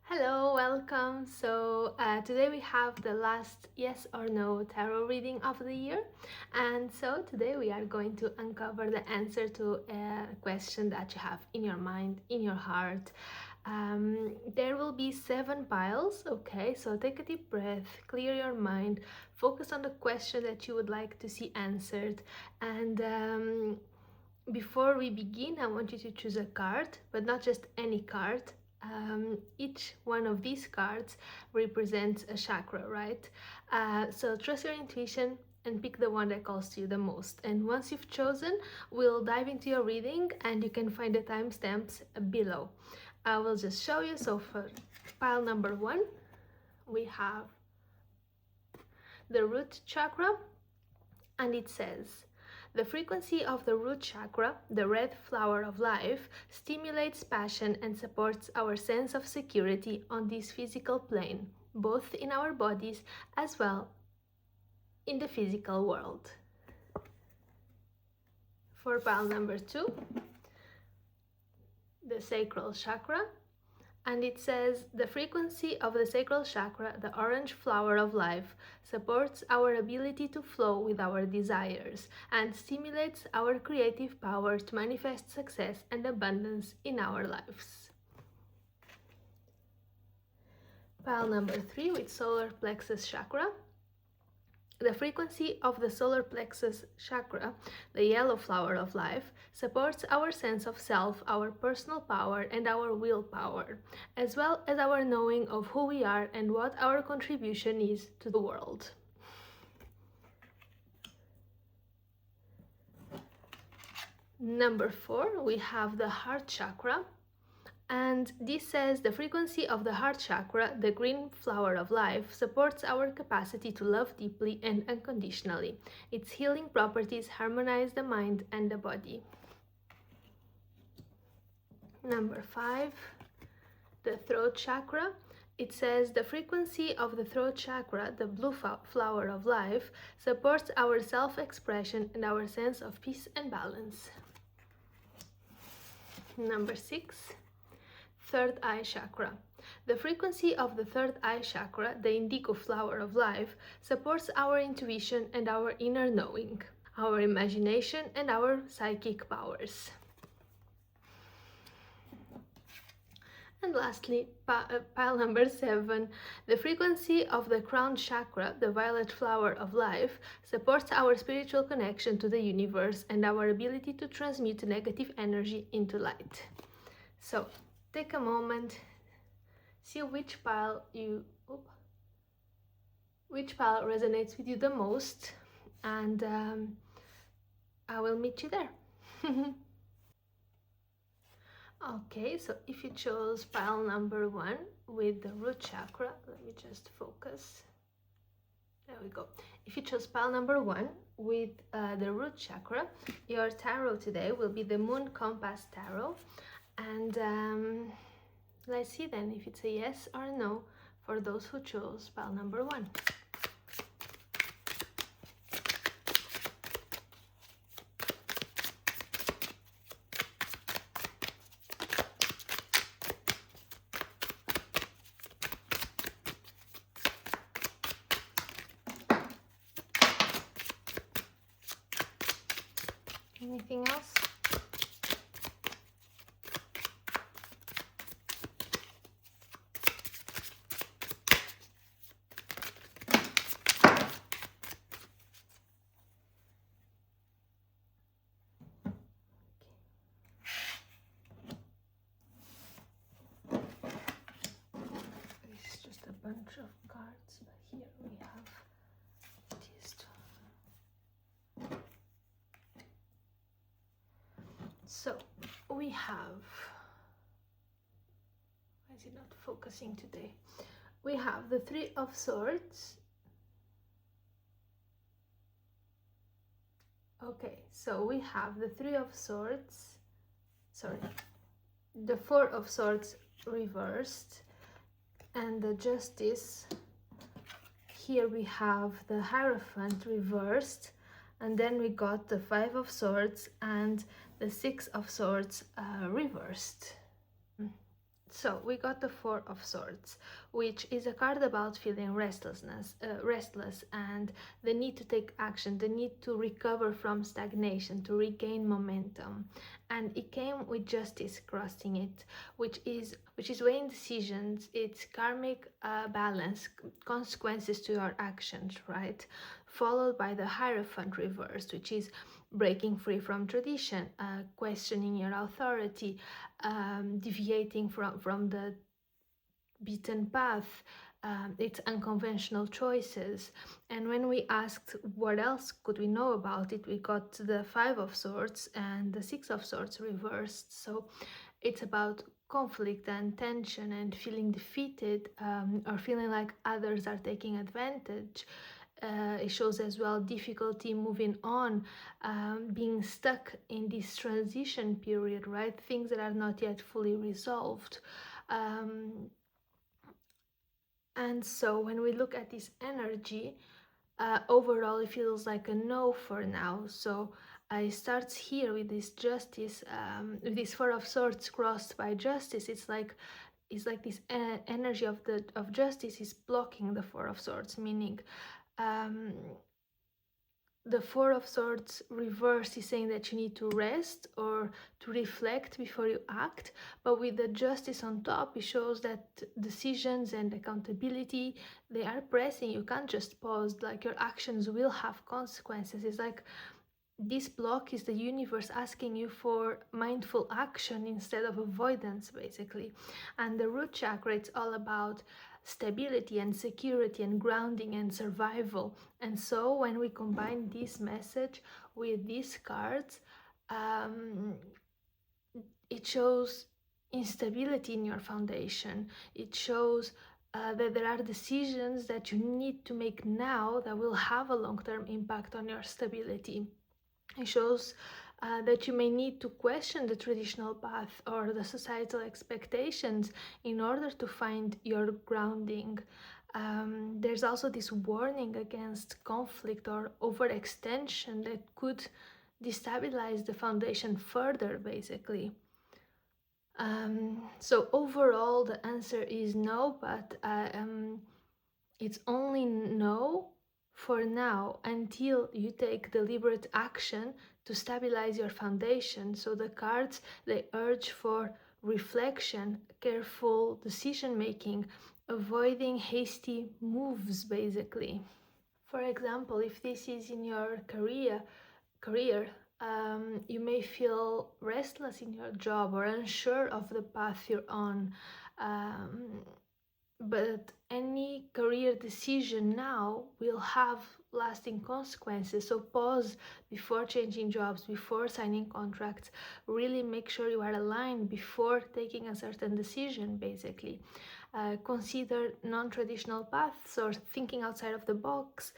Hello, welcome. Today we have the last yes or no tarot reading of the year. And so today we are going to uncover the answer to a question that you have in your mind, in your heart. There will be 7 piles, okay? So take a deep breath, clear your mind, focus on the question that you would like to see answered. And before we begin, I want you to choose a card, but not just any card. Each one of these cards represents a chakra, right? So trust your intuition and pick the one that calls to you the most. And once you've chosen, we'll dive into your reading and you can find the timestamps below. I will just show you. So for pile number 1, we have the root chakra, and it says, the frequency of the root chakra, the red flower of life, stimulates passion and supports our sense of security on this physical plane, both in our bodies as well in the physical world. For pile number 2, the sacral chakra, and it says, the frequency of the sacral chakra, the orange flower of life, supports our ability to flow with our desires and stimulates our creative power to manifest success and abundance in our lives. Pile number 3 with solar plexus chakra. The frequency of the solar plexus chakra, the yellow flower of life, supports our sense of self, our personal power, and our willpower, as well as our knowing of who we are and what our contribution is to the world. Number 4, we have the heart chakra. And this says, the frequency of the heart chakra, the green flower of life, supports our capacity to love deeply and unconditionally. Its healing properties harmonize the mind and the body. Number 5, the throat chakra. It says, the frequency of the throat chakra, the blue flower of life, supports our self-expression and our sense of peace and balance. Number 6, third eye chakra. The frequency of the third eye chakra, the indigo flower of life, supports our intuition and our inner knowing, our imagination and our psychic powers. And lastly, pile number 7, the frequency of the crown chakra, the violet flower of life, supports our spiritual connection to the universe and our ability to transmute negative energy into light. So, take a moment, see which pile resonates with you the most, and I will meet you there. Okay, so if you chose pile number 1 with the root chakra, let me just focus. There we go. If you chose pile number 1 with the root chakra, your tarot today will be the Moon Compass Tarot. And let's see then if it's a yes or a no for those who chose pile number 1. Anything else? This is just a bunch of cards, but here we have these two. So we have, why is it not focusing today? We have the 3 of Swords. Okay, so we have the 3 of Swords, the 4 of Swords reversed, and the Justice. Here we have the Hierophant reversed, and then we got the 5 of Swords and the 6 of Swords reversed. So we got the Four of Swords, which is a card about feeling restless, and the need to take action, the need to recover from stagnation, to regain momentum. And it came with Justice crossing it, which is weighing decisions. It's karmic balance, consequences to your actions, right? Followed by the Hierophant reversed, which is breaking free from tradition, questioning your authority, deviating from the beaten path. It's unconventional choices. And when we asked what else could we know about it, we got the Five of Swords and the Six of Swords reversed. So it's about conflict and tension and feeling defeated, or feeling like others are taking advantage. It shows as well difficulty moving on, being stuck in this transition period, right? Things that are not yet fully resolved. And so when we look at this energy, overall it feels like a no for now. So it starts here with this Justice, with this Four of Swords crossed by Justice. It's like this energy of Justice is blocking the Four of Swords, meaning the Four of Swords reverse is saying that you need to rest or to reflect before you act, but with the Justice on top, it shows that decisions and accountability, they are pressing. You can't just pause, like your actions will have consequences. It's like this block is the universe asking you for mindful action instead of avoidance, basically. And the root chakra, it's all about stability and security and grounding and survival. And so when we combine this message with these cards, it shows instability in your foundation. It shows that there are decisions that you need to make now that will have a long-term impact on your stability. It shows that you may need to question the traditional path or the societal expectations in order to find your grounding. There's also this warning against conflict or overextension that could destabilize the foundation further, basically. So overall, the answer is no, but it's only no for now until you take deliberate action to stabilize your foundation. So the cards, they urge for reflection, careful decision making, avoiding hasty moves, basically. For example, if this is in your career, you may feel restless in your job or unsure of the path you're on. But any career decision now will have lasting consequences. So pause before changing jobs, before signing contracts. Really make sure you are aligned before taking a certain decision, basically. Consider non-traditional paths or thinking outside of the box.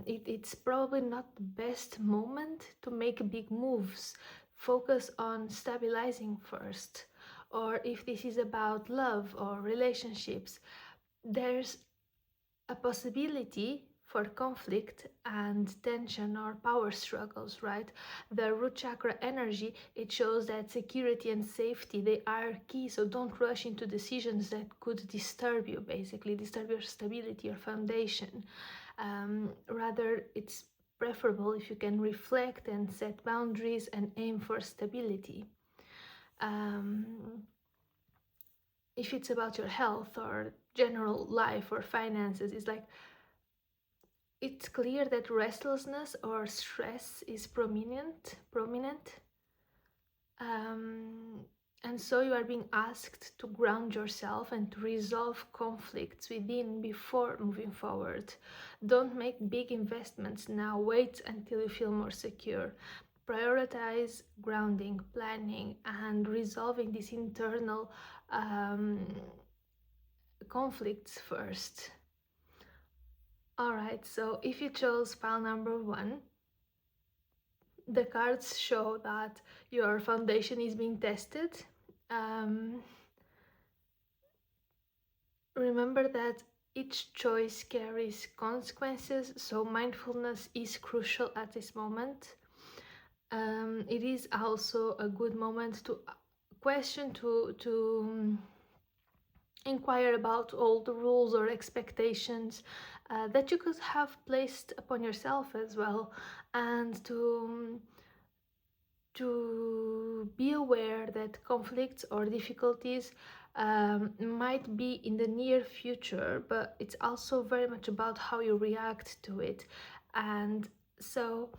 It's probably not the best moment to make big moves. Focus on stabilizing first. Or if this is about love or relationships, there's a possibility for conflict and tension or power struggles, right? The root chakra energy, it shows that security and safety, they are key. So don't rush into decisions that could disturb you, basically disturb your stability, your foundation. Rather, it's preferable if you can reflect and set boundaries and aim for stability. If it's about your health or general life or finances, it's clear that restlessness or stress is prominent. And so you are being asked to ground yourself and to resolve conflicts within before moving forward. Don't make big investments now. Wait until you feel more secure. Prioritize grounding, planning, and resolving these internal conflicts first. Alright, so if you chose pile number 1, the cards show that your foundation is being tested. Remember that each choice carries consequences, so mindfulness is crucial at this moment. It is also a good moment to question to inquire about all the rules or expectations that you could have placed upon yourself as well, and to be aware that conflicts or difficulties might be in the near future, but it's also very much about how you react to it. And so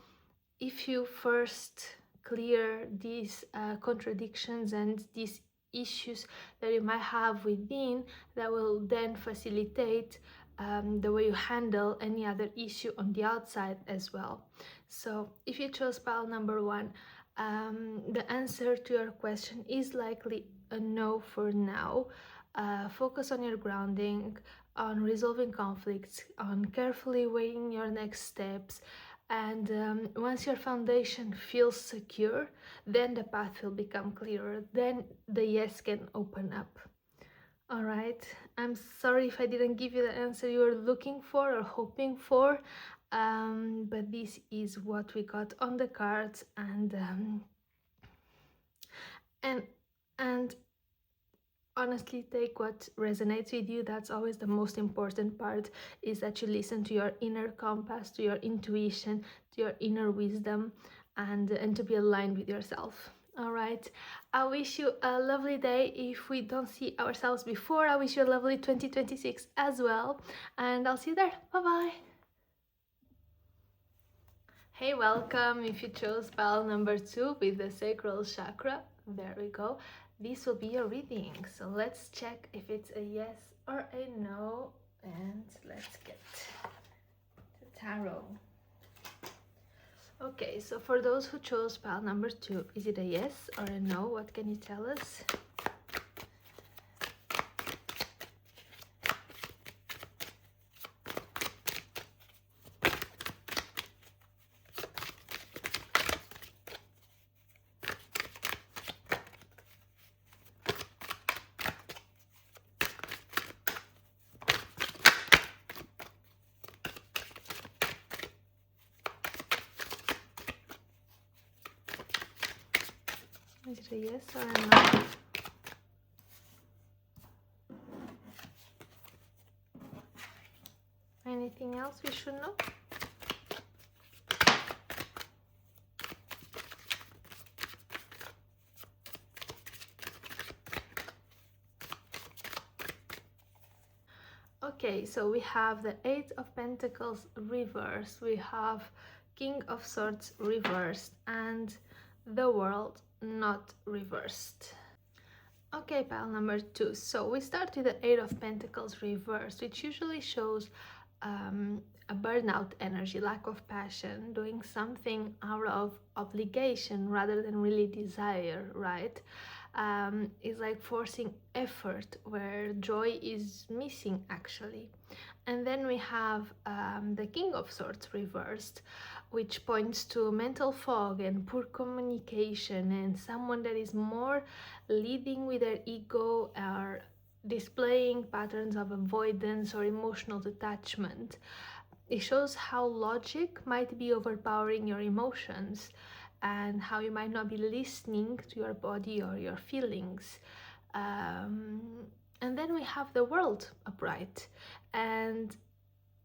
if you first clear these contradictions and these issues that you might have within, that will then facilitate the way you handle any other issue on the outside as well. So if you chose pile number 1, the answer to your question is likely a no for now. Focus on your grounding, on resolving conflicts, on carefully weighing your next steps, and once your foundation feels secure, then the path will become clearer, then the yes can open up. All right, I'm sorry if I didn't give you the answer you were looking for or hoping for, but this is what we got on the cards, and honestly, take what resonates with you. That's always the most important part, is that you listen to your inner compass, to your intuition, to your inner wisdom, and to be aligned with yourself. All right, I wish you a lovely day. If we don't see ourselves before, I wish you a lovely 2026 as well, and I'll see you there. Bye bye. Hey, welcome. If you chose pile number 2 with the Sacral Chakra, there we go. This will be your reading. So let's check if it's a yes or a no. And let's get the tarot. Okay, so for those who chose pile number 2, is it a yes or a no? What can you tell us? Is it a yes or a no? Anything else we should know? Okay, so we have the 8 of Pentacles reversed, we have King of Swords reversed, and the World not reversed. Okay, pile number 2. So we start with the 8 of Pentacles reversed, which usually shows a burnout energy, lack of passion, doing something out of obligation rather than really desire, right? Is like forcing effort where joy is missing, actually. And then we have the King of Swords reversed, which points to mental fog and poor communication, and someone that is more leading with their ego or displaying patterns of avoidance or emotional detachment. It shows how logic might be overpowering your emotions and how you might not be listening to your body or your feelings. And then we have the World upright, and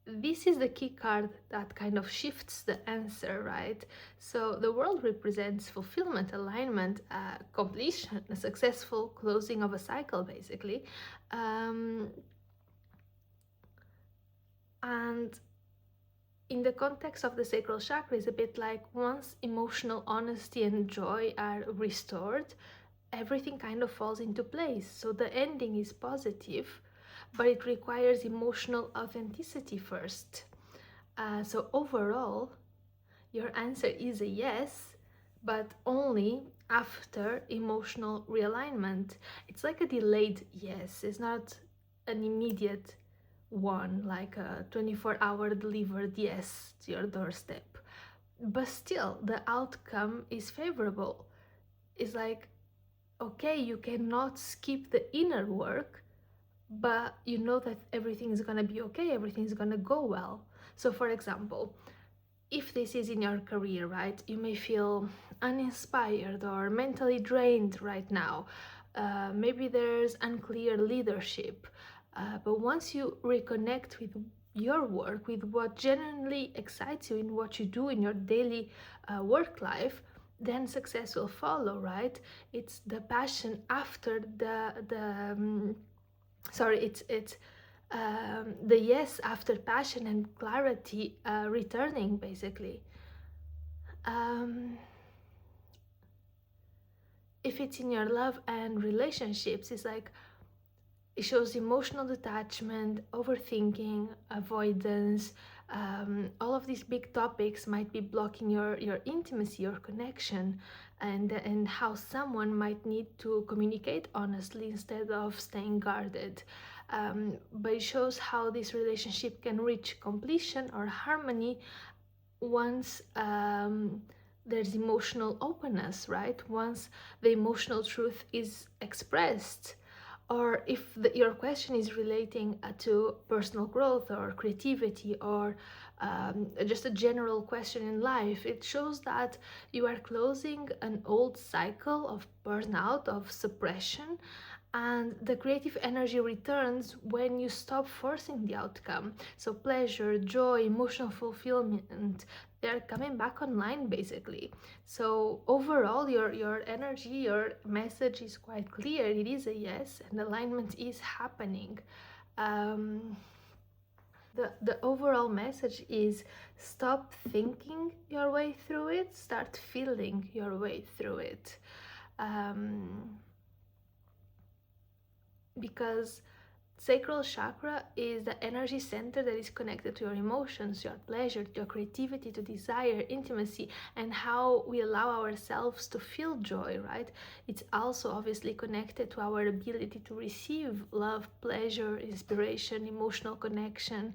this is the key card that kind of shifts the answer, right? So the World represents fulfillment, alignment, completion, a successful closing of a cycle, basically. And in the context of the Sacral Chakra, is a bit like once emotional honesty and joy are restored, everything kind of falls into place. So the ending is positive, but it requires emotional authenticity first. So overall, your answer is a yes, but only after emotional realignment. It's like a delayed yes. It's not an immediate one, like a 24-hour delivered yes to your doorstep. But still, the outcome is favorable. It's like, okay, you cannot skip the inner work, but you know that everything is gonna be okay, everything is gonna go well. So for example, if this is in your career, right, you may feel uninspired or mentally drained right now. Maybe there's unclear leadership. But once you reconnect with your work, with what genuinely excites you in what you do in your daily work life, then success will follow, right? It's the passion after it's the yes after passion and clarity returning, basically. If it's in your love and relationships, it's like it shows emotional detachment, overthinking, avoidance. All of these big topics might be blocking your intimacy, your connection, and how someone might need to communicate honestly instead of staying guarded. But it shows how this relationship can reach completion or harmony once there's emotional openness, right? Once the emotional truth is expressed. Or if your question is relating to personal growth or creativity or just a general question in life, it shows that you are closing an old cycle of burnout, of suppression, and the creative energy returns when you stop forcing the outcome. So pleasure, joy, emotional fulfillment, they're coming back online, basically. So overall, your energy, your message is quite clear. It is a yes, and alignment is happening. The overall message is stop thinking your way through it, start feeling your way through it. Because Sacral Chakra is the energy center that is connected to your emotions, your pleasure, your creativity, to desire, intimacy, and how we allow ourselves to feel joy, right? It's also obviously connected to our ability to receive love, pleasure, inspiration, emotional connection.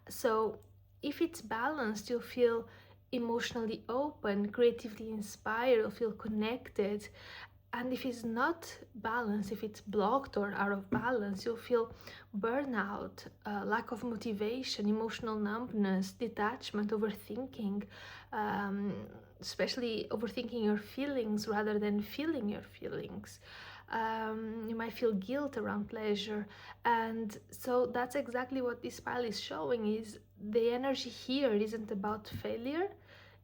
So if it's balanced, you'll feel emotionally open, creatively inspired, you'll feel connected. And if it's not balanced, if it's blocked or out of balance, you'll feel burnout, lack of motivation, emotional numbness, detachment, overthinking, especially overthinking your feelings rather than feeling your feelings. You might feel guilt around pleasure. And so that's exactly what this pile is showing, is the energy here isn't about failure.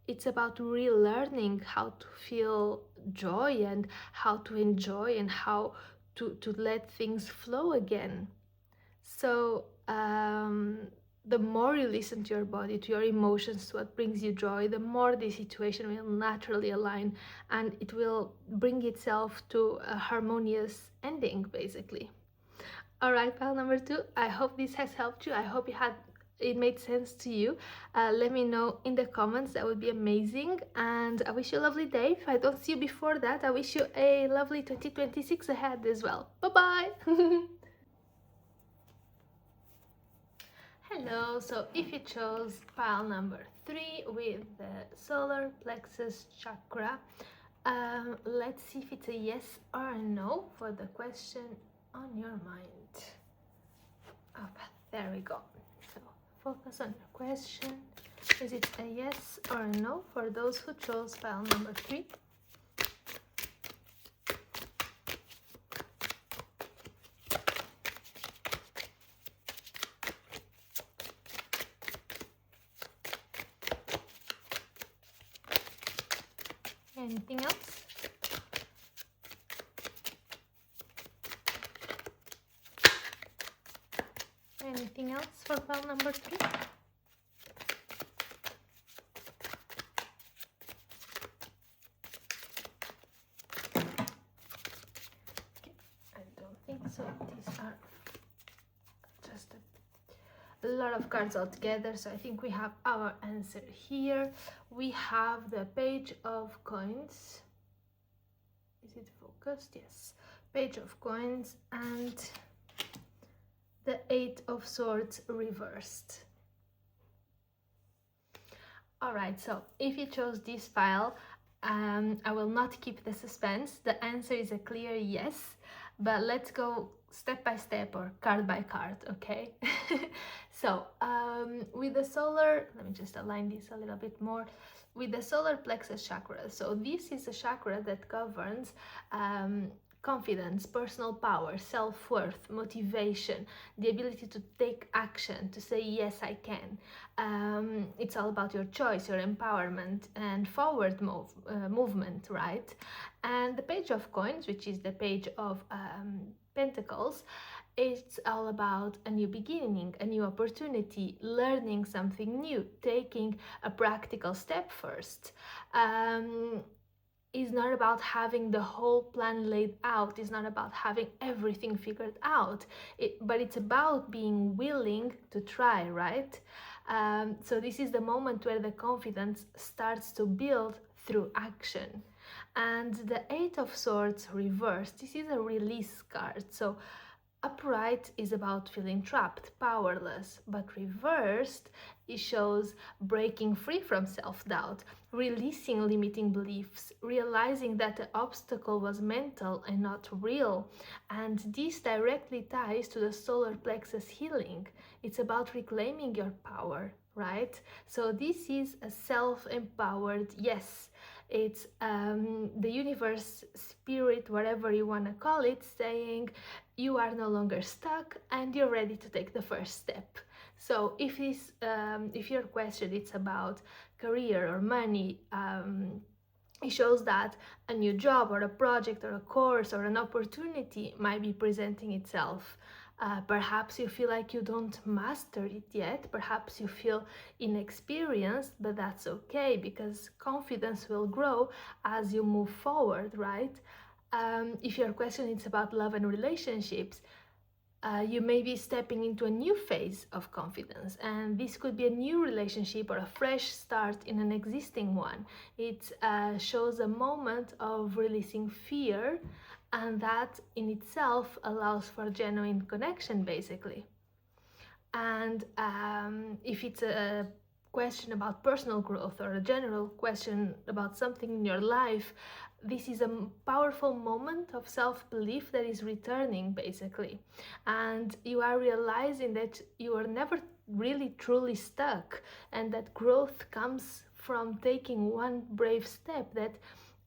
It's about relearning how to feel joy and how to enjoy and how to let things flow again. So the more you listen to your body, to your emotions, to what brings you joy, the more the situation will naturally align and it will bring itself to a harmonious ending, basically. All right, pile number 2, I hope this has helped you. I hope it made sense to you. Let me know in the comments. That would be amazing. And I wish you a lovely day. If I don't see you before that, I wish you a lovely 2026 ahead as well. Bye-bye. Hello. So if you chose pile number 3 with the solar plexus chakra, let's see if it's a yes or a no for the question on your mind. Oh, there we go. So focus on your question. Is it a yes or a no for those who chose pile number 3? Anything else? Anything else for pile number 3? So these are just a lot of cards all together. So I think we have our answer here. We have the Page of Coins. Is it focused? Yes. Page of Coins and the Eight of Swords reversed. All right, so if you chose this pile, I will not keep the suspense. The answer is a clear yes. But let's go step by step or card by card, okay? So with the solar, let me just align this a little bit more, with the solar plexus chakra. So this is a chakra that governs confidence, personal power, self-worth, motivation, the ability to take action, to say yes I can. It's all about your choice, your empowerment and forward movement, right? And the page of coins, which is the page of pentacles, it's all about a new beginning, a new opportunity, learning something new, taking a practical step first. Is not about having the whole plan laid out, it's not about having everything figured out, but it's about being willing to try, right? So this is the moment where the confidence starts to build through action. And the Eight of Swords reversed, this is a release card. So upright is about feeling trapped, powerless, but reversed, it shows breaking free from self-doubt, releasing limiting beliefs, realizing that the obstacle was mental and not real. And this directly ties to the solar plexus healing. It's about reclaiming your power, right? So this is a self-empowered yes. It's the universe, spirit, whatever you want to call it, saying you are no longer stuck and you're ready to take the first step. So if your question is about career or money, it shows that a new job or a project or a course or an opportunity might be presenting itself. Perhaps you feel like you don't master it yet, perhaps you feel inexperienced, but that's okay, because confidence will grow as you move forward, right? If your question is about love and relationships, you may be stepping into a new phase of confidence, and this could be a new relationship or a fresh start in an existing one. It shows a moment of releasing fear, and that in itself allows for genuine connection, basically. And if it's a question about personal growth or a general question about something in your life, this is a powerful moment of self-belief that is returning, basically. And you are realizing that you are never really truly stuck, and that growth comes from taking one brave step, that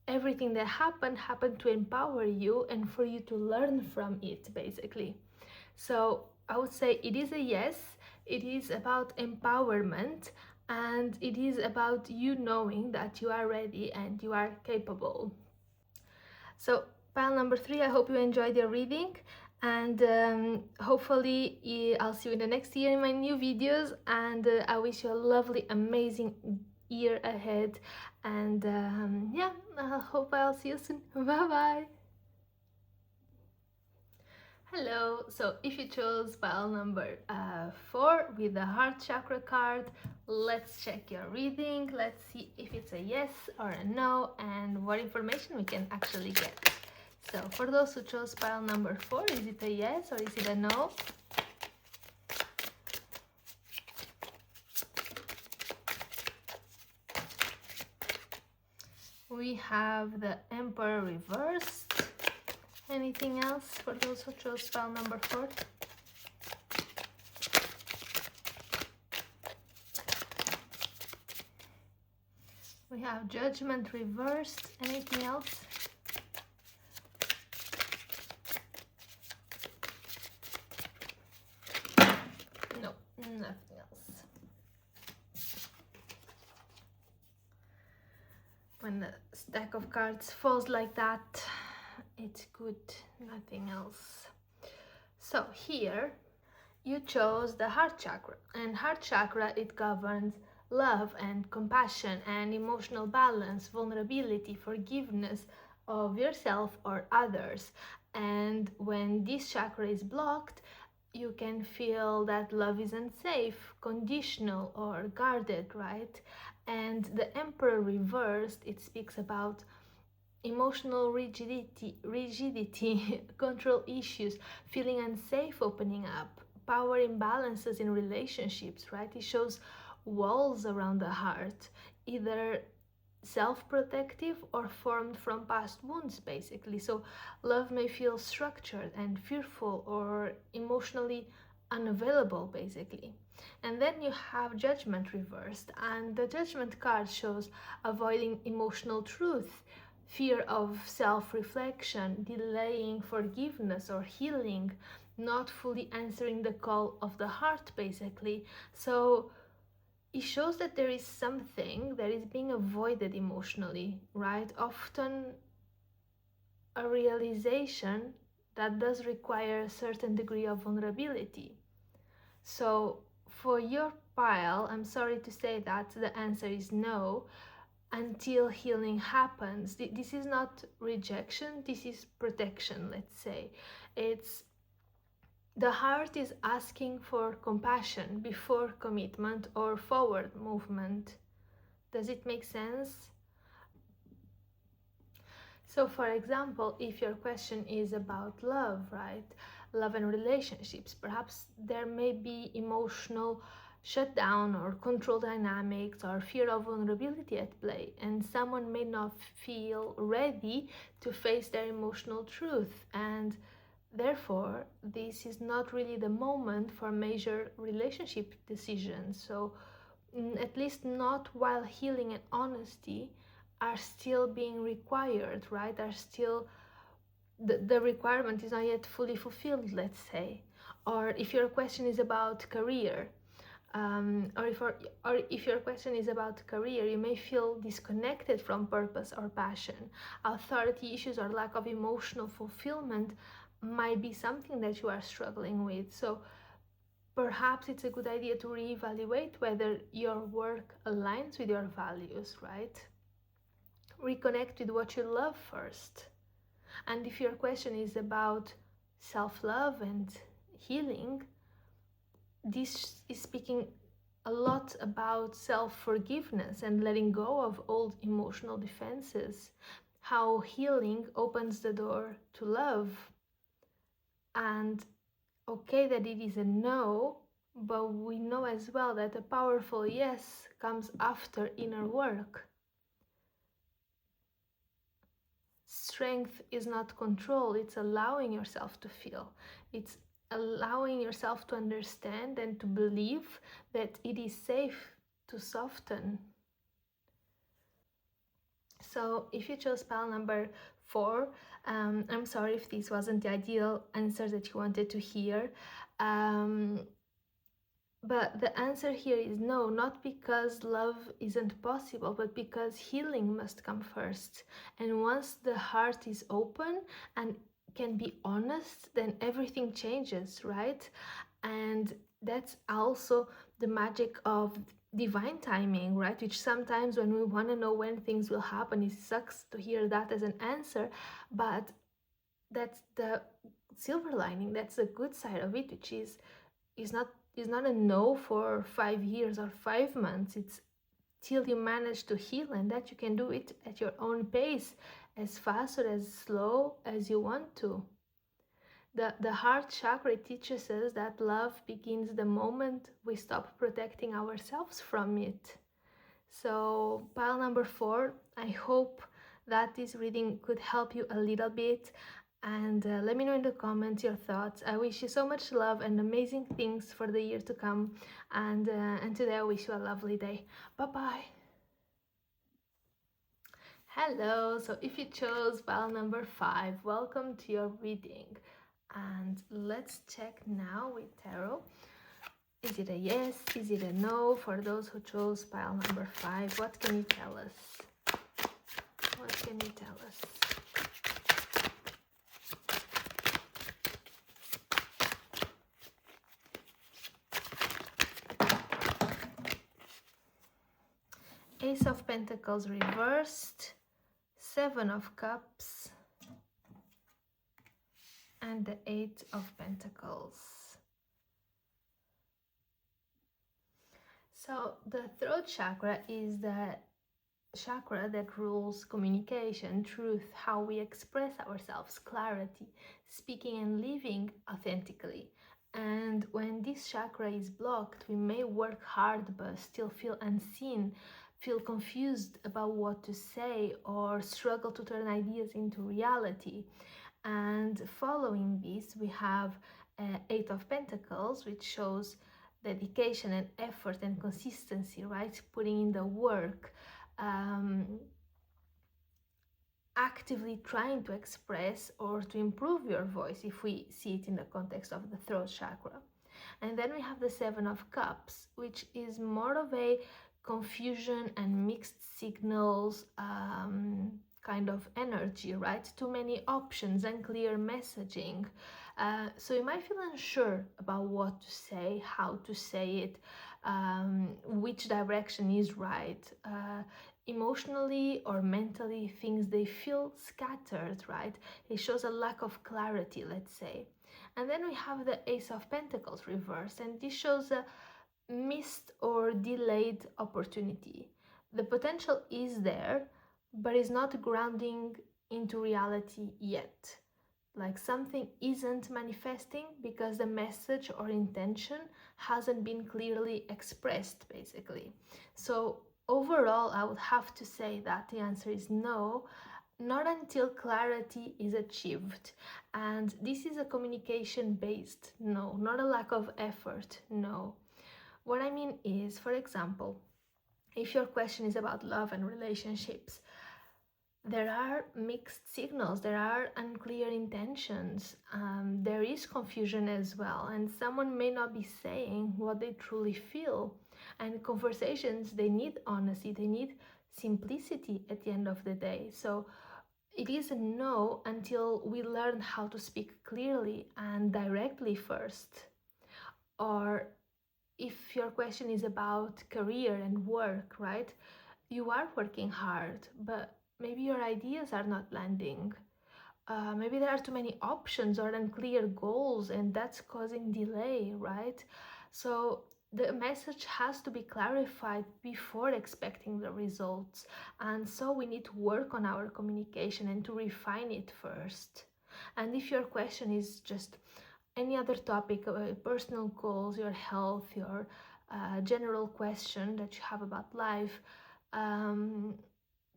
everything that happened to empower you and for you to learn from it, basically. So I would say it is a yes, it is about empowerment, and it is about you knowing that you are ready and you are capable. So pile number 3, I hope you enjoyed your reading, and hopefully I'll see you in the next year in my new videos, and I wish you a lovely, amazing year ahead, and yeah, I hope I'll see you soon. Bye bye. Hello, so if you chose pile number 4 with the heart chakra card, let's check your reading. Let's see if it's a yes or a no and what information we can actually get. So for those who chose pile number 4, is it a yes or is it a no? We have the Emperor reversed. Anything else for those who chose pile number 4? We have Judgment reversed. Anything else? No, nothing else. When the stack of cards falls like that, it's good, nothing else. So here you chose the heart chakra, and heart chakra, it governs love and compassion and emotional balance, vulnerability, forgiveness of yourself or others. And when this chakra is blocked, you can feel that love is unsafe, conditional or guarded, right? And the Emperor reversed, it speaks about emotional rigidity, control issues, feeling unsafe opening up, power imbalances in relationships, right? It shows walls around the heart, either self-protective or formed from past wounds, basically. So love may feel structured and fearful or emotionally unavailable, basically. And then you have judgment reversed, and the judgment card shows avoiding emotional truth, fear of self-reflection, delaying forgiveness or healing, not fully answering the call of the heart, basically. So it shows that there is something that is being avoided emotionally, right? Often a realization that does require a certain degree of vulnerability. So for your pile, I'm sorry to say that the answer is no, until healing happens. This is not rejection, this is protection, let's say. It's the heart is asking for compassion before commitment or forward movement. Does it make sense? So for example, if your question is about love, right? Love and relationships, perhaps there may be emotional shutdown or control dynamics or fear of vulnerability at play, and someone may not feel ready to face their emotional truth, and therefore this is not really the moment for major relationship decisions. So at least not while healing and honesty are still being required, right? Are still, the requirement is not yet fully fulfilled, let's say. Or if your question is about career, or if your question is about career, you may feel disconnected from purpose or passion. Authority issues or lack of emotional fulfillment might be something that you are struggling with. So perhaps it's a good idea to reevaluate whether your work aligns with your values, right? Reconnect with what you love first. And if your question is about self-love and healing, this is speaking a lot about self-forgiveness and letting go of old emotional defenses, how healing opens the door to love. And okay that it is a no, but we know as well that a powerful yes comes after inner work. Strength is not control, it's allowing yourself to feel. It's allowing yourself to understand and to believe that it is safe to soften. So if you chose pile number 4, I'm sorry if this wasn't the ideal answer that you wanted to hear. But the answer here is no, not because love isn't possible, but because healing must come first. And once the heart is open and can be honest, then everything changes, right? And that's also the magic of divine timing, right? Which sometimes when we want to know when things will happen, it sucks to hear that as an answer, but that's the silver lining, that's the good side of it, which is not a no for 5 years or 5 months. It's till you manage to heal, and that you can do it at your own pace, as fast or as slow as you want to. The heart chakra teaches us that love begins the moment we stop protecting ourselves from it. So pile number 4, I hope that this reading could help you a little bit, and let me know in the comments your thoughts. I wish you so much love and amazing things for the year to come, and today I wish you a lovely day. Bye bye. Hello, so if you chose pile number 5, welcome to your reading, and let's check now with tarot. Is it a yes? Is it a no? For those who chose pile number 5, what can you tell us? What can you tell us? Ace of Pentacles reversed, 7 of Cups, and the 8 of Pentacles. So the throat chakra is the chakra that rules communication, truth, how we express ourselves, clarity, speaking and living authentically. And when this chakra is blocked, we may work hard but still feel unseen, feel confused about what to say or struggle to turn ideas into reality. And following this, we have Eight of Pentacles, which shows dedication and effort and consistency, right? Putting in the work, actively trying to express or to improve your voice, if we see it in the context of the throat chakra. And then we have the Seven of Cups, which is more of a confusion and mixed signals kind of energy, right? Too many options, unclear messaging. So you might feel unsure about what to say, how to say it, which direction is right. Emotionally or mentally, things, they feel scattered, right? It shows a lack of clarity, let's say. And then we have the Ace of Pentacles reversed, and this shows a missed or delayed opportunity. The potential is there, but is not grounding into reality yet. Like something isn't manifesting because the message or intention hasn't been clearly expressed, basically. So overall, I would have to say that the answer is no, not until clarity is achieved. And this is a communication based no, not a lack of effort, no. What I mean is, for example, if your question is about love and relationships, there are mixed signals, there are unclear intentions, there is confusion as well, and someone may not be saying what they truly feel. And conversations, they need honesty, they need simplicity at the end of the day. So it is a no until we learn how to speak clearly and directly first. Or if your question is about career and work, right? You are working hard, but maybe your ideas are not landing. Maybe there are too many options or unclear goals, and that's causing delay, right? So the message has to be clarified before expecting the results. And so we need to work on our communication and to refine it first. And if your question is just any other topic, personal goals, your health, your general question that you have about life,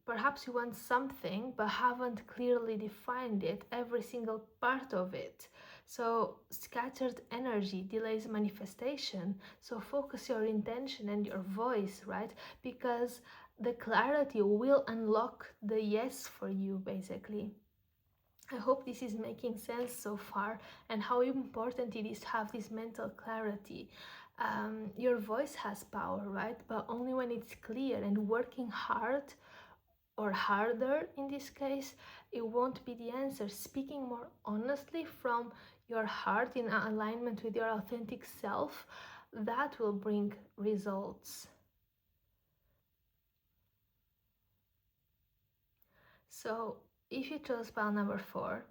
perhaps you want something but haven't clearly defined it, every single part of it. So scattered energy delays manifestation. So focus your intention and your voice, right? Because the clarity will unlock the yes for you, basically. I hope this is making sense so far, and how important it is to have this mental clarity. Your voice has power, right? But only when it's clear, and working hard or harder in this case, it won't be the answer. Speaking more honestly from your heart in alignment with your authentic self, that will bring results. So if you chose pile number 5,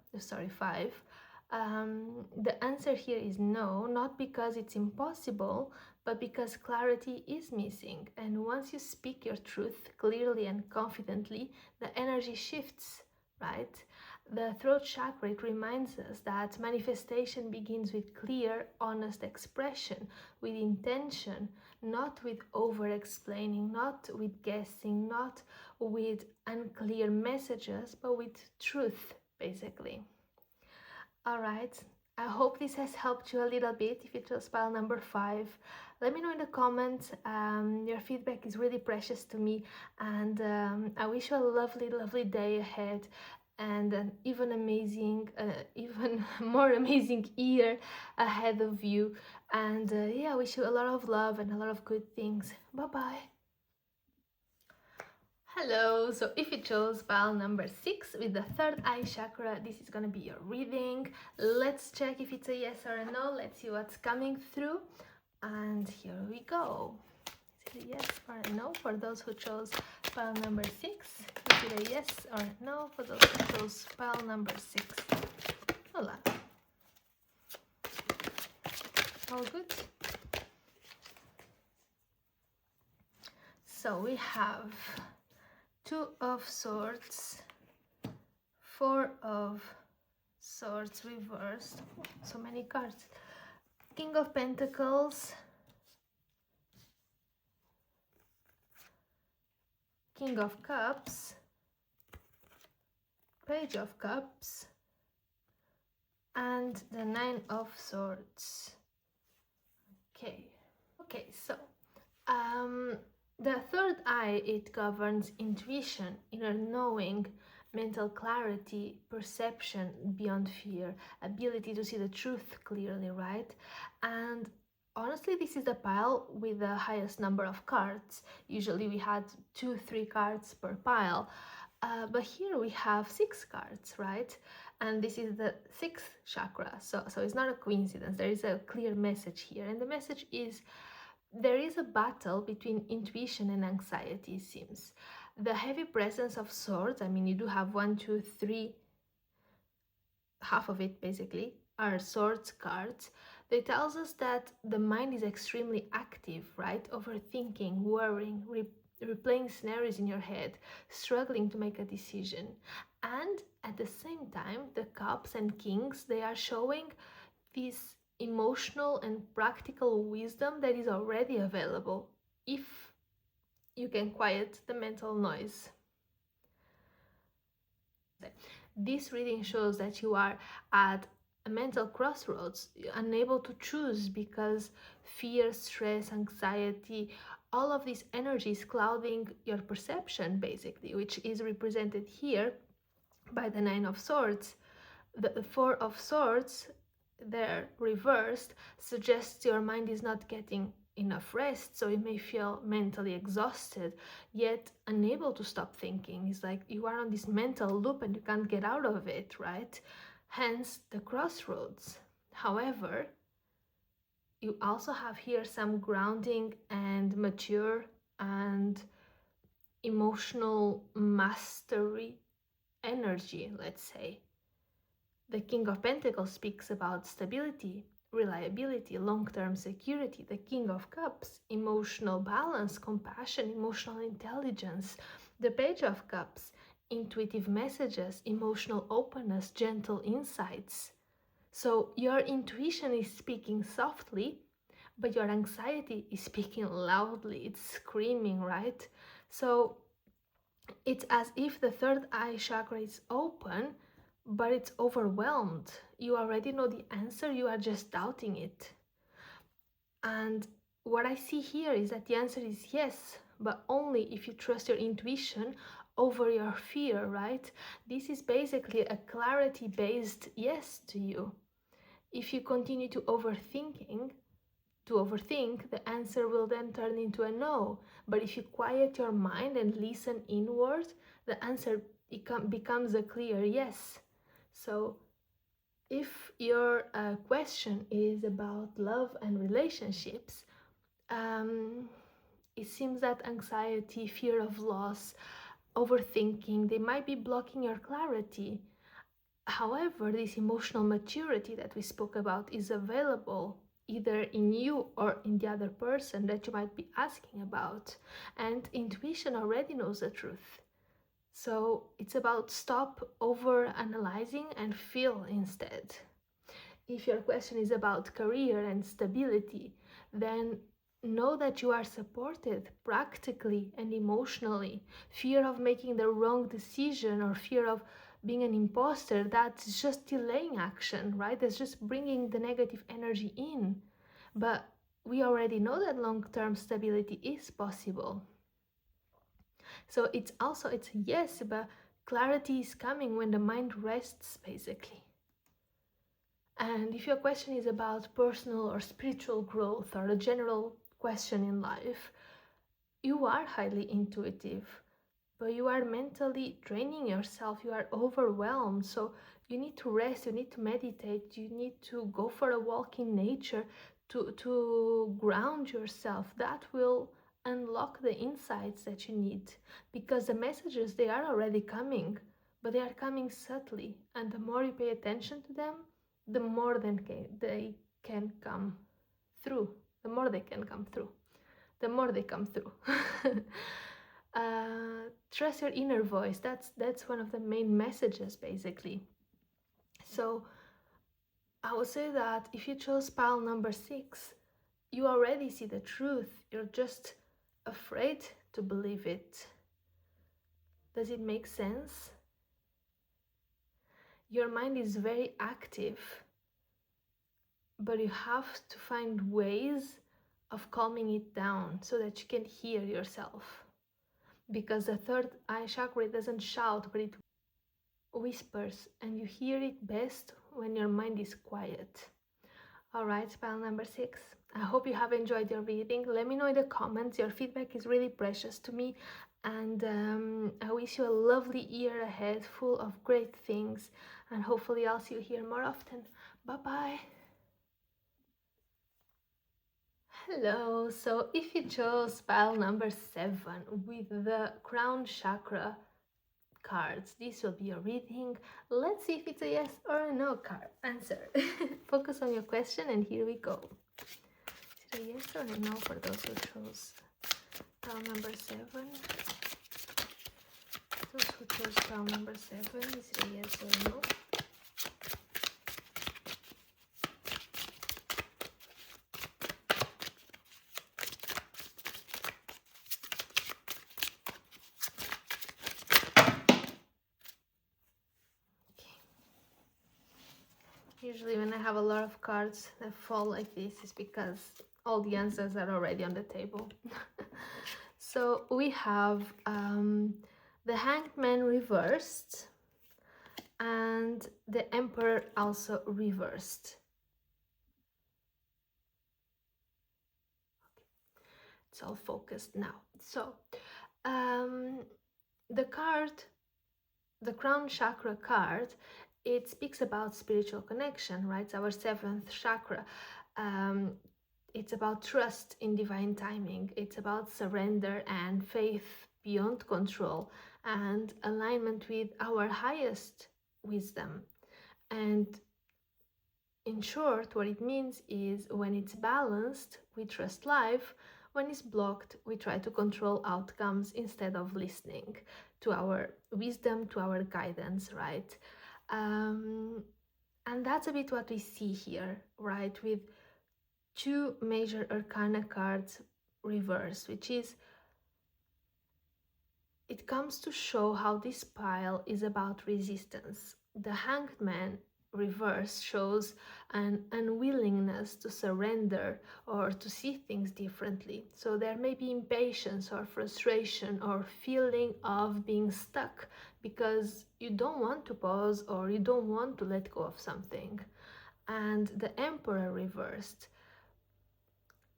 the answer here is no, not because it's impossible, but because clarity is missing. And once you speak your truth clearly and confidently, the energy shifts, right? The throat chakra, it reminds us that manifestation begins with clear, honest expression, with intention, not with over-explaining, not with guessing, not with unclear messages, but with truth, basically. All right, I hope this has helped you a little bit. If you chose pile number 5, let me know in the comments. Your feedback is really precious to me, and I wish you a lovely day ahead, and an even more amazing year ahead of you. And yeah, I wish you a lot of love and a lot of good things. Bye bye. Hello, so if you chose pile number 6 with the third eye chakra, this is gonna be your reading. Let's check if it's a yes or a no. Let's see what's coming through. And here we go. Is it a yes or a no for those who chose pile number 6? Is it a yes or a no for those who chose pile number 6? Hola. All good? So we have 2 of Swords, 4 of Swords reversed, so many cards, King of Pentacles, King of Cups, Page of Cups, and the Nine of Swords. Okay, so the third eye, it governs intuition, inner knowing, mental clarity, perception beyond fear, ability to see the truth clearly, right? And honestly, this is the pile with the highest number of cards. Usually we had 2-3 cards per pile, but here we have 6 cards, right? And this is the 6th chakra, so it's not a coincidence. There is a clear message here, and the message is there is a battle between intuition and anxiety, it seems. The heavy presence of swords, I mean, you do have 1, 2, 3, half of it basically, are swords cards. They tells us that the mind is extremely active, right? Overthinking, worrying, replaying scenarios in your head, struggling to make a decision. And at the same time, the cups and kings, they are showing this emotional and practical wisdom that is already available if you can quiet the mental noise. This reading shows that you are at a mental crossroads, unable to choose because fear, stress, anxiety, all of these energies clouding your perception basically, which is represented here by the Nine of Swords. The Four of Swords, there reversed, suggests your mind is not getting enough rest, so you may feel mentally exhausted yet unable to stop thinking. It's like you are on this mental loop and you can't get out of it, right? Hence the crossroads. However, you also have here some grounding and mature and emotional mastery energy, let's say. The King of Pentacles speaks about stability, reliability, long-term security. The King of Cups, emotional balance, compassion, emotional intelligence. The Page of Cups, intuitive messages, emotional openness, gentle insights. So your intuition is speaking softly, but your anxiety is speaking loudly. It's screaming, right? So it's as if the third eye chakra is open, but it's overwhelmed. You already know the answer, you are just doubting it. And what I see here is that the answer is yes, but only if you trust your intuition over your fear, right? This is basically a clarity-based yes to you. If you continue to overthink, the answer will then turn into a no. But if you quiet your mind and listen inward, the answer becomes a clear yes. So if your question is about love and relationships, it seems that anxiety, fear of loss, overthinking, they might be blocking your clarity. However, this emotional maturity that we spoke about is available either in you or in the other person that you might be asking about. And intuition already knows the truth. So it's about stop over-analyzing and feel instead. If your question is about career and stability, then know that you are supported practically and emotionally. Fear of making the wrong decision or fear of being an imposter, that's just delaying action, right? That's just bringing the negative energy in. But we already know that long-term stability is possible. So it's yes, but clarity is coming when the mind rests, basically. And if your question is about personal or spiritual growth or a general question in life, you are highly intuitive, but you are mentally draining yourself, you are overwhelmed, so you need to rest, you need to meditate, you need to go for a walk in nature to ground yourself. That will unlock the insights that you need, because the messages, they are already coming, but they are coming subtly, and the more you pay attention to them, the more they can come through, the more they can come through, the more they come through. Trust your inner voice. That's one of the main messages, basically. So I would say that if you chose pile number 6, you already see the truth. You're just afraid to believe it. Does it make sense? Your mind is very active, but you have to find ways of calming it down so that you can hear yourself. Because the third eye chakra doesn't shout, but it whispers, and you hear it best when your mind is quiet. Alright, spell number 6. I hope you have enjoyed your reading. Let me know in the comments. Your feedback is really precious to me. And I wish you a lovely year ahead, full of great things. And hopefully I'll see you here more often. Bye-bye. Hello. So if you chose pile number 7 with the crown chakra cards, this will be your reading. Let's see if it's a yes or a no card answer. Focus on your question, and here we go. Is it a yes or a no for those who chose pile number 7? Those who chose pile number 7, is it a yes or a no? Usually when I have a lot of cards that fall like this, is because all the answers are already on the table. So we have the Hanged Man reversed and the Emperor also reversed. It's all focused now. So the card, the crown chakra card, it speaks about spiritual connection, right? It's our 7th chakra. It's about trust in divine timing. It's about surrender and faith beyond control and alignment with our highest wisdom. And in short, what it means is when it's balanced, we trust life. When it's blocked, we try to control outcomes instead of listening to our wisdom, to our guidance, right? And that's a bit what we see here, right? With 2 major arcana cards reversed, which is, it comes to show how this pile is about resistance. The Hanged Man reverse shows an unwillingness to surrender or to see things differently. So there may be impatience or frustration or feeling of being stuck because you don't want to pause or you don't want to let go of something. And the Emperor reversed,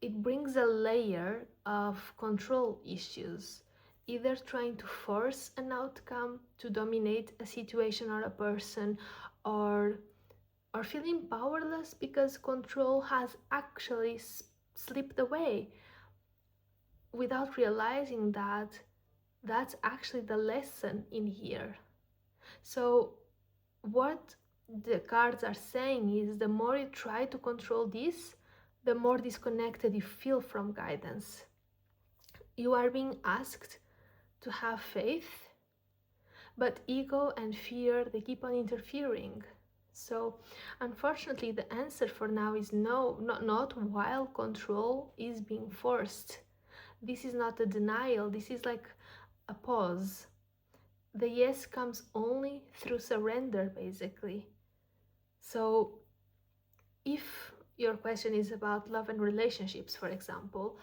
it brings a layer of control issues, either trying to force an outcome to dominate a situation or a person, or feeling powerless because control has actually slipped away without realizing that that's actually the lesson in here. So what the cards are saying is, the more you try to control this, the more disconnected you feel from guidance. You are being asked to have faith, but ego and fear, they keep on interfering. So unfortunately, the answer for now is no, not while control is being forced. This is not a denial, this is like a pause. The yes comes only through surrender, basically. So if your question is about love and relationships, for example,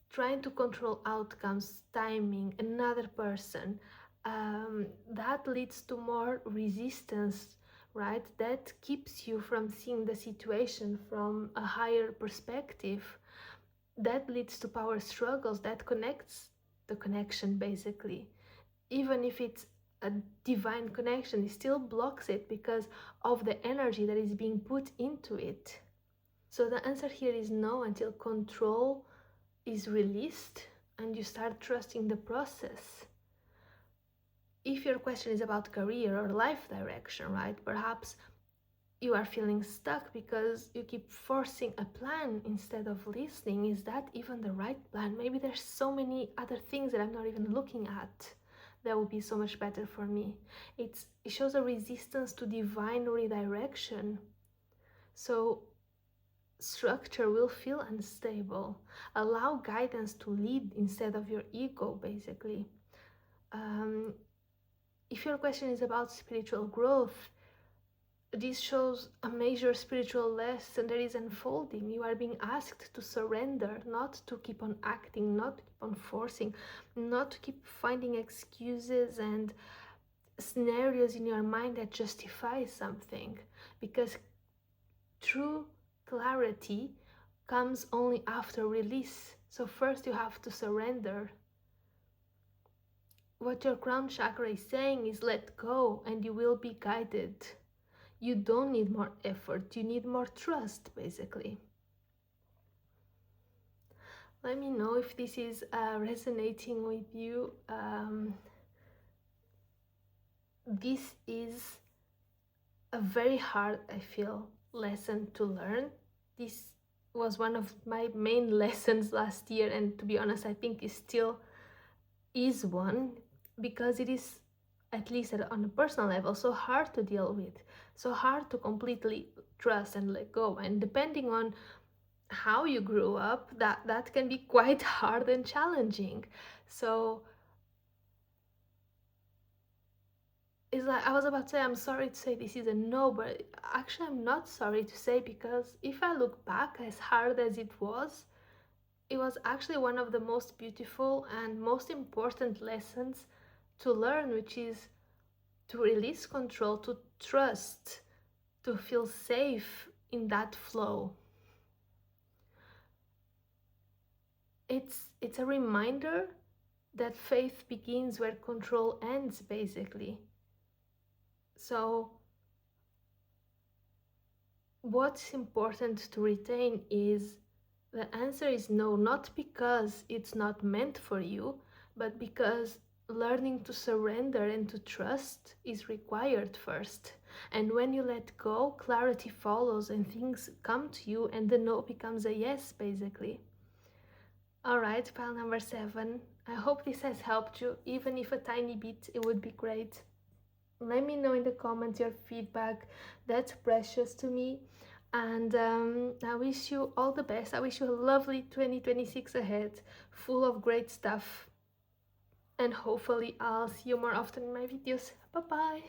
trying to control outcomes, timing, another person, that leads to more resistance, right? That keeps you from seeing the situation from a higher perspective. That leads to power struggles, that connects the connection, basically. Even if it's a divine connection, it still blocks it because of the energy that is being put into it. So the answer here is no, until control is released and you start trusting the process. If your question is about career or life direction, right, perhaps you are feeling stuck because you keep forcing a plan instead of listening. Is that even the right plan? Maybe there's so many other things that I'm not even looking at that would be so much better for me. It shows a resistance to divine redirection. So structure will feel unstable. Allow guidance to lead instead of your ego, basically. if your question is about spiritual growth, this shows a major spiritual lesson that is unfolding. You are being asked to surrender, not to keep on acting, not to keep on forcing, not to keep finding excuses and scenarios in your mind that justify something. Because true clarity comes only after release. So first you have to surrender. What your crown chakra is saying is let go and you will be guided. You don't need more effort, you need more trust, basically. Let me know if this is resonating with you. This is a very hard, I feel, lesson to learn. This was one of my main lessons last year, and to be honest, I think it still is one, because it is, at least on a personal level, so hard to deal with, so hard to completely trust and let go. And depending on how you grew up, that can be quite hard and challenging. So it's like, I was about to say, I'm sorry to say this is a no, but actually I'm not sorry to say, because if I look back, as hard as it was actually one of the most beautiful and most important lessons to learn, which is to release control, to trust, to feel safe in that flow. It's a reminder that faith begins where control ends, basically. So what's important to retain is the answer is no, not because it's not meant for you, but because learning to surrender and to trust is required first. And when you let go, clarity follows and things come to you, and the no becomes a yes, basically. Alright, pile number 7. I hope this has helped you, even if a tiny bit, it would be great. Let me know in the comments your feedback. That's precious to me. And I wish you all the best. I wish you a lovely 2026 ahead, full of great stuff. And hopefully I'll see you more often in my videos. Bye bye.